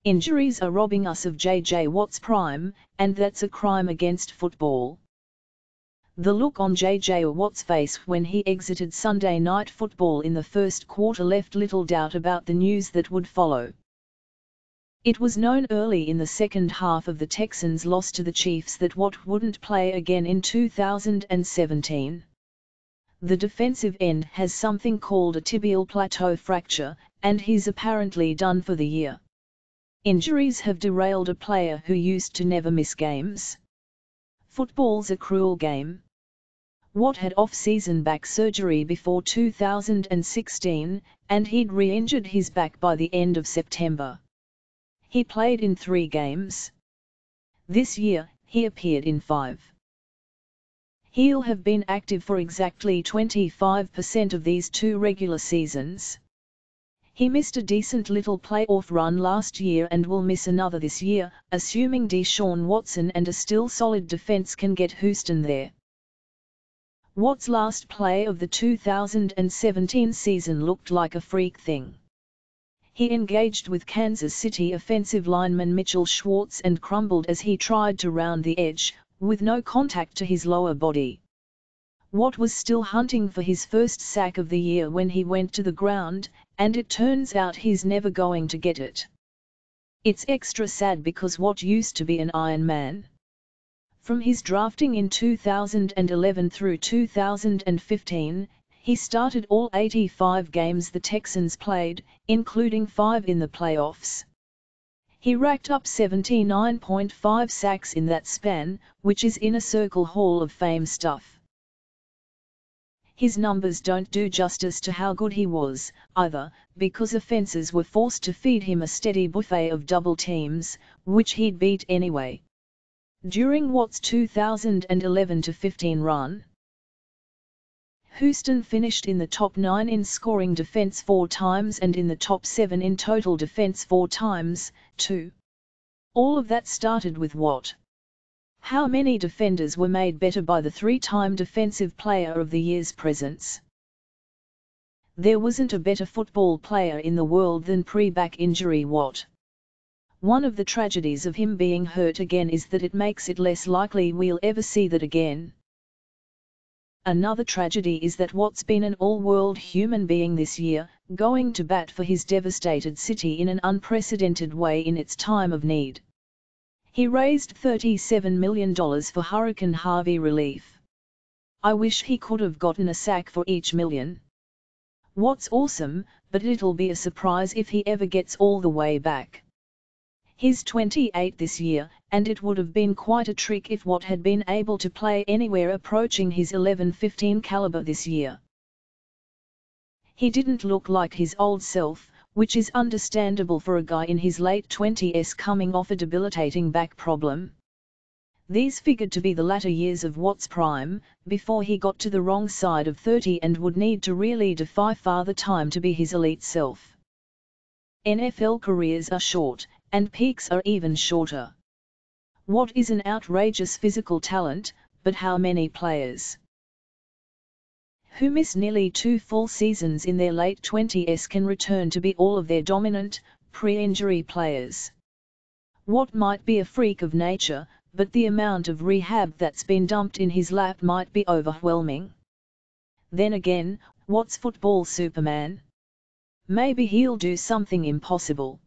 Injuries are robbing us of JJ Watt's prime, and that's a crime against football. The look on JJ Watt's face when he exited Sunday Night Football in the first quarter left little doubt about the news that would follow. It was known early in the second half of the Texans' loss to the Chiefs that Watt wouldn't play again in 2017. The defensive end has something called a tibial plateau fracture, and he's apparently done for the year. Injuries have derailed a player who used to never miss games. Football's a cruel game. Watt had off-season back surgery before 2016, and he'd re-injured his back by the end of September. He played in 3 games. This year, he appeared in 5. He'll have been active for exactly 25% of these 2 regular seasons. He missed a decent little playoff run last year and will miss another this year, assuming Deshaun Watson and a still solid defense can get Houston there. Watt's last play of the 2017 season looked like a freak thing. He engaged with Kansas City offensive lineman Mitchell Schwartz and crumbled as he tried to round the edge, with no contact to his lower body. Watt was still hunting for his first sack of the year when he went to the ground, and it turns out he's never going to get it. It's extra sad because Watt used to be an Iron Man. From his drafting in 2011 through 2015, he started all 85 games the Texans played, including 5 in the playoffs. He racked up 79.5 sacks in that span, which is Inner Circle Hall of Fame stuff. His numbers don't do justice to how good he was, either, because offenses were forced to feed him a steady buffet of double teams, which he'd beat anyway. During Watt's 2011-15 run, Houston finished in the top 9 in scoring defense 4 times and in the top 7 in total defense 4 times, too. All of that started with Watt. How many defenders were made better by the 3-time Defensive Player of the Year's presence? There wasn't a better football player in the world than pre-back injury Watt. One of the tragedies of him being hurt again is that it makes it less likely we'll ever see that again. Another tragedy is that Watt's been an all-world human being this year, going to bat for his devastated city in an unprecedented way in its time of need. He raised $37 million for Hurricane Harvey relief. I wish he could have gotten a sack for each million. Watt's awesome, but it'll be a surprise if he ever gets all the way back. He's 28 this year, and it would have been quite a trick if Watt had been able to play anywhere approaching his 11-15 caliber this year. He didn't look like his old self, which is understandable for a guy in his late 20s coming off a debilitating back problem. These figured to be the latter years of Watt's prime, before he got to the wrong side of 30 and would need to really defy Father Time to be his elite self. NFL careers are short, and peaks are even shorter. Watt is an outrageous physical talent, but how many players who miss nearly 2 full seasons in their late 20s can return to be all of their dominant, pre-injury players? Watt might be a freak of nature, but the amount of rehab that's been dumped in his lap might be overwhelming. Then again, Watt's football Superman? Maybe he'll do something impossible.